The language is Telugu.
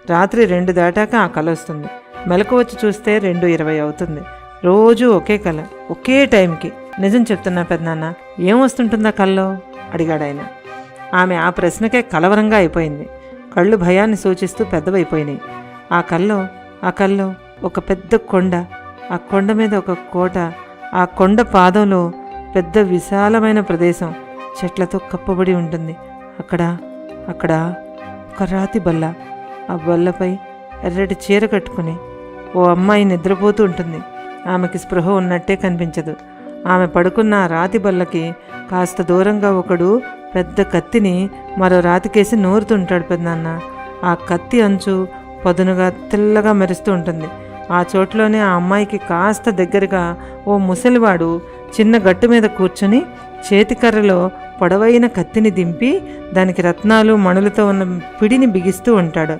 రాత్రి 2 దాటాక ఆ కల వస్తుంది. మెలకు వచ్చి చూస్తే 2:20 అవుతుంది. రోజు ఒకే కల, ఒకే టైంకి. నిజం చెప్తున్నా పెద్దనాన్న, ఏం వస్తుంటుందా కల్లో అడిగాడాయన. ఆమె ఆ ప్రశ్నకే కలవరంగా అయిపోయింది. కళ్ళు భయాన్ని సూచిస్తూ పెద్దవైపోయినాయి. ఆ కల్లో ఒక పెద్ద కొండ, ఆ కొండ మీద ఒక కోట, ఆ కొండ పాదంలో పెద్ద విశాలమైన ప్రదేశం చెట్లతో కప్పబడి ఉంటుంది. అక్కడ ఒక రాతి బల్ల, ఆ బల్లపై ఎర్రటి చీర కట్టుకుని ఓ అమ్మాయి నిద్రపోతూ ఉంటుంది. ఆమెకి స్పృహ ఉన్నట్టే కనిపించదు. ఆమె పడుకున్న ఆ రాతి బల్లకి కాస్త దూరంగా ఒకడు పెద్ద కత్తిని మరో రాతికేసి నూరుతుంటాడు పెద్దనాన్న. ఆ కత్తి అంచు పదునుగా తెల్లగా మెరుస్తూ ఉంటుంది. ఆ చోట్లోనే ఆ అమ్మాయికి కాస్త దగ్గరగా ఓ ముసలివాడు చిన్న గట్టు మీద కూర్చొని చేతికర్రలో పొడవైన కత్తిని దింపి దానికి రత్నాలు మణులతో ఉన్న పిడిని బిగిస్తూ ఉంటాడు.